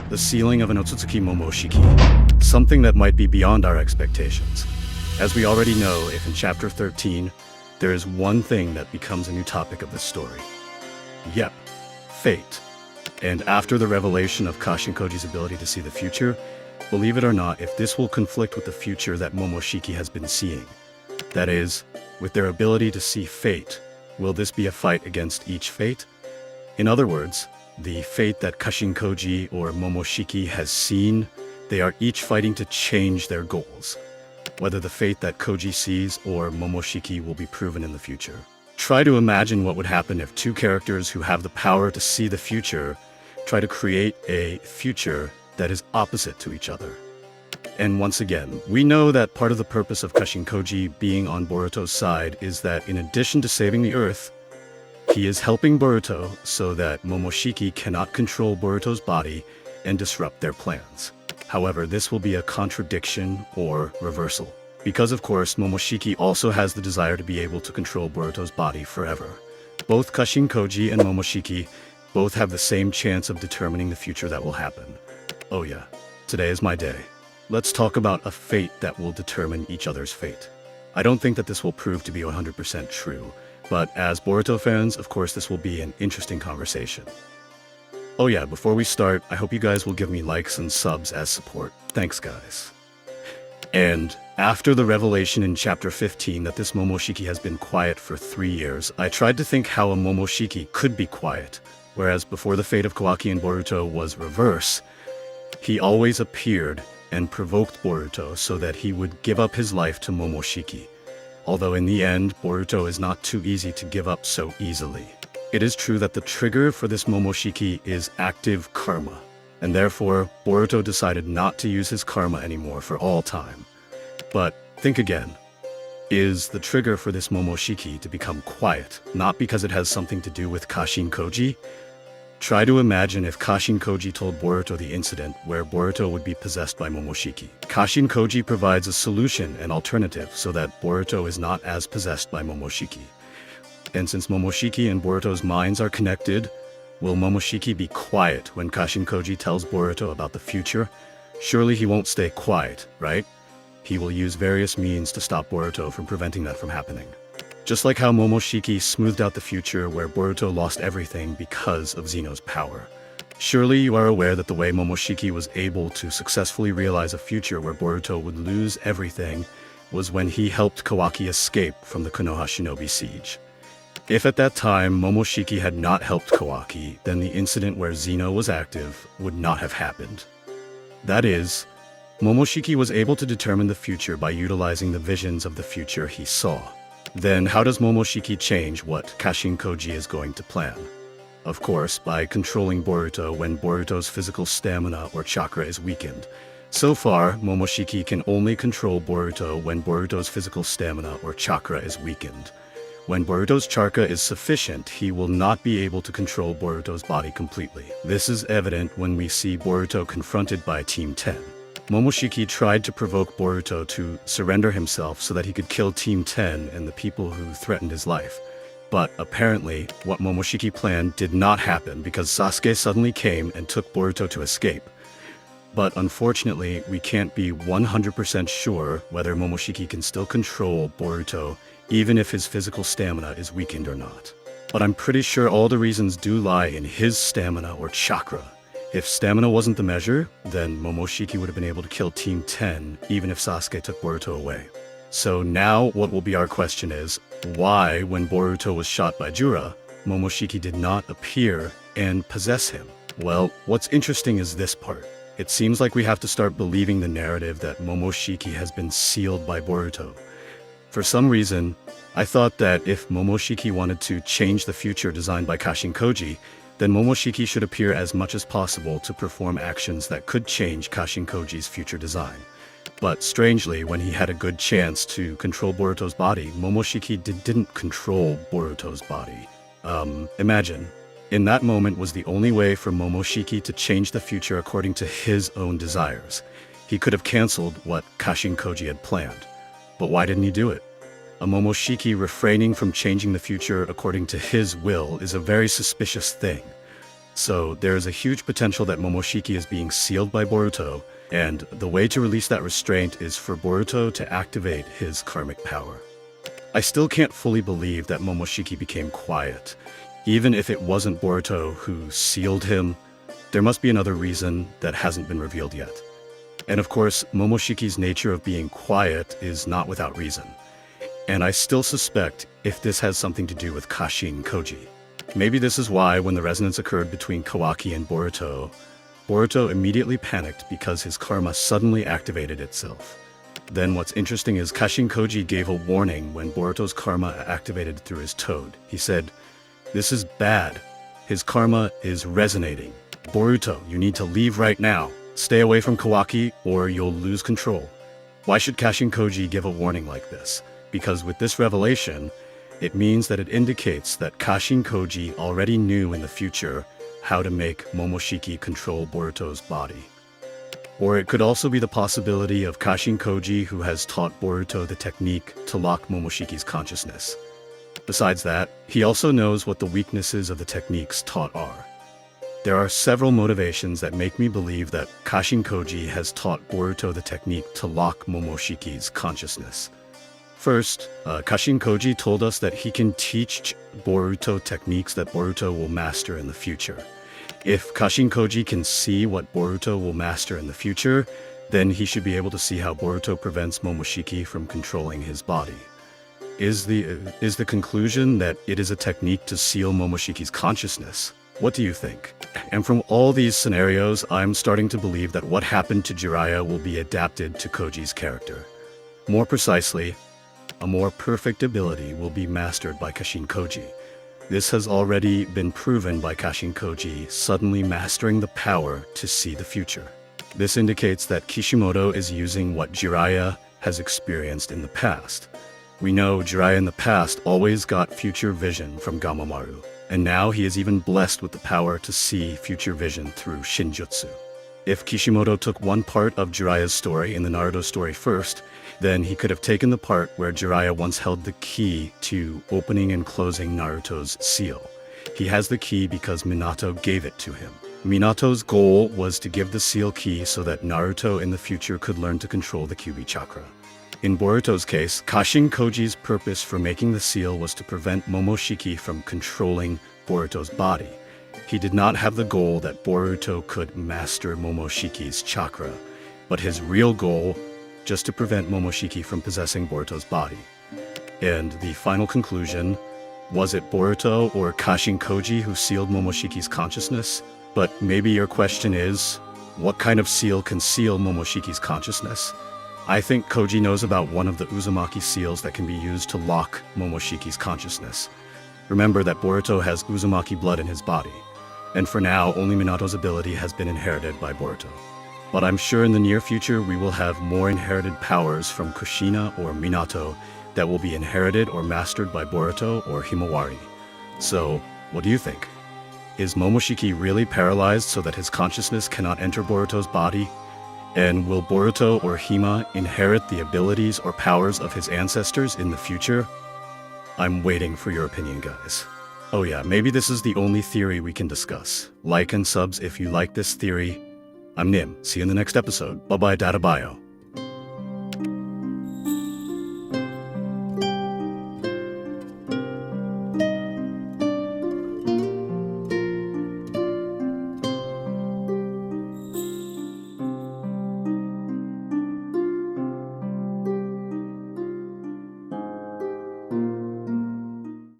the sealing of an Otsutsuki Momoshiki, something that might be beyond our expectations. As we already know, if in Chapter 13, there is one thing that becomes a new topic of this story. Yep, fate. And after the revelation of Kashin Koji's ability to see the future, believe it or not, if this will conflict with the future that Momoshiki has been seeing, that is, with their ability to see fate, will this be a fight against each fate? In other words, the fate that Kashin Koji or Momoshiki has seen, they are each fighting to change their goals. Whether the fate that Koji sees or Momoshiki will be proven in the future. Try to imagine what would happen if two characters who have the power to see the future try to create a future that is opposite to each other. And once again, we know that part of the purpose of Kashin Koji being on Boruto's side is that in addition to saving the Earth, he is helping Boruto so that Momoshiki cannot control Boruto's body and disrupt their plans. However, this will be a contradiction or reversal, because of course Momoshiki also has the desire to be able to control Boruto's body forever. Both Kashin Koji and Momoshiki both have the same chance of determining the future that will happen. Oh yeah, today is my day. Let's talk about a fate that will determine each other's fate. I don't think that this will prove to be 100% true, but as Boruto fans, of course this will be an interesting conversation. Oh yeah, before we start, I hope you guys will give me likes and subs as support. Thanks guys. And after the revelation in chapter 15 that this Momoshiki has been quiet for 3 years, I tried to think how a Momoshiki could be quiet, whereas before the fate of Kawaki and Boruto was reverse, he always appeared and provoked Boruto so that he would give up his life to Momoshiki. Although in the end, Boruto is not too easy to give up so easily. It is true that the trigger for this Momoshiki is active karma, and therefore Boruto decided not to use his karma anymore for all time. But think again, is the trigger for this Momoshiki to become quiet, not because it has something to do with Kashin Koji? Try to imagine if Kashin Koji told Boruto the incident where Boruto would be possessed by Momoshiki. Kashin Koji provides a solution and alternative so that Boruto is not as possessed by Momoshiki. And since Momoshiki and Boruto's minds are connected, will Momoshiki be quiet when Kashin Koji tells Boruto about the future? Surely he won't stay quiet, right? He will use various means to stop Boruto from preventing that from happening. Just like how Momoshiki smoothed out the future where Boruto lost everything because of Zeno's power. Surely you are aware that the way Momoshiki was able to successfully realize a future where Boruto would lose everything was when he helped Kawaki escape from the Konoha Shinobi siege. If at that time Momoshiki had not helped Kawaki, then the incident where Zeno was active would not have happened. That is, Momoshiki was able to determine the future by utilizing the visions of the future he saw. Then how does Momoshiki change what Kashin Koji is going to plan? Of course, by controlling Boruto when Boruto's physical stamina or chakra is weakened. So far, Momoshiki can only control Boruto when Boruto's physical stamina or chakra is weakened. When Boruto's chakra is sufficient, he will not be able to control Boruto's body completely. This is evident when we see Boruto confronted by Team 10. Momoshiki tried to provoke Boruto to surrender himself so that he could kill Team 10 and the people who threatened his life. But apparently, what Momoshiki planned did not happen because Sasuke suddenly came and took Boruto to escape. But unfortunately, we can't be 100% sure whether Momoshiki can still control Boruto even if his physical stamina is weakened or not. But I'm pretty sure all the reasons do lie in his stamina or chakra. If stamina wasn't the measure, then Momoshiki would have been able to kill Team 10 even if Sasuke took Boruto away. So now what will be our question is, why when Boruto was shot by Jura, Momoshiki did not appear and possess him? Well, what's interesting is this part. It seems like we have to start believing the narrative that Momoshiki has been sealed by Boruto. For some reason, I thought that if Momoshiki wanted to change the future designed by Kashin Koji, then Momoshiki should appear as much as possible to perform actions that could change Kashin Koji's future design. But strangely, when he had a good chance to control Boruto's body, Momoshiki didn't control Boruto's body. Imagine. In that moment was the only way for Momoshiki to change the future according to his own desires. He could have cancelled what Kashin Koji had planned. But why didn't he do it? A Momoshiki refraining from changing the future according to his will is a very suspicious thing. So there's a huge potential that Momoshiki is being sealed by Boruto, and the way to release that restraint is for Boruto to activate his karmic power. I still can't fully believe that Momoshiki became quiet. Even if it wasn't Boruto who sealed him, there must be another reason that hasn't been revealed yet. And of course, Momoshiki's nature of being quiet is not without reason. And I still suspect if this has something to do with Kashin Koji. Maybe this is why when the resonance occurred between Kawaki and Boruto, Boruto immediately panicked because his karma suddenly activated itself. Then what's interesting is Kashin Koji gave a warning when Boruto's karma activated through his toad. He said, "This is bad. His karma is resonating. Boruto, you need to leave right now. Stay away from Kawaki or you'll lose control." Why should Kashin Koji give a warning like this? Because with this revelation, it means that it indicates that Kashin Koji already knew in the future how to make Momoshiki control Boruto's body. Or it could also be the possibility of Kashin Koji who has taught Boruto the technique to lock Momoshiki's consciousness. Besides that, he also knows what the weaknesses of the techniques taught are. There are several motivations that make me believe that Kashin Koji has taught Boruto the technique to lock Momoshiki's consciousness. First, Kashin Koji told us that he can teach Boruto techniques that Boruto will master in the future. If Kashin Koji can see what Boruto will master in the future, then he should be able to see how Boruto prevents Momoshiki from controlling his body. Is the conclusion that it is a technique to seal Momoshiki's consciousness? What do you think? And from all these scenarios, I'm starting to believe that what happened to Jiraiya will be adapted to Koji's character. More precisely, a more perfect ability will be mastered by Kashin Koji. This has already been proven by Kashin Koji suddenly mastering the power to see the future. This indicates that Kishimoto is using what Jiraiya has experienced in the past. We know Jiraiya in the past always got future vision from Gamamaru, and now he is even blessed with the power to see future vision through Shinjutsu. If Kishimoto took one part of Jiraiya's story in the Naruto story first, then he could have taken the part where Jiraiya once held the key to opening and closing Naruto's seal. He has the key because Minato gave it to him. Minato's goal was to give the seal key so that Naruto in the future could learn to control the Kyuubi chakra. In Boruto's case, Kashin Koji's purpose for making the seal was to prevent Momoshiki from controlling Boruto's body. He did not have the goal that Boruto could master Momoshiki's chakra, but his real goal just to prevent Momoshiki from possessing Boruto's body. And the final conclusion, was it Boruto or Kashin Koji who sealed Momoshiki's consciousness? But maybe your question is, what kind of seal can seal Momoshiki's consciousness? I think Koji knows about one of the Uzumaki seals that can be used to lock Momoshiki's consciousness. Remember that Boruto has Uzumaki blood in his body, and for now only Minato's ability has been inherited by Boruto. But I'm sure in the near future we will have more inherited powers from Kushina or Minato that will be inherited or mastered by Boruto or Himawari. So, what do you think? Is Momoshiki really paralyzed so that his consciousness cannot enter Boruto's body? And will Boruto or Hima inherit the abilities or powers of his ancestors in the future? I'm waiting for your opinion, guys. Oh yeah, maybe this is the only theory we can discuss. Like and subs if you like this theory. I'm Nim. See you in the next episode. Bye-bye, Data Bio.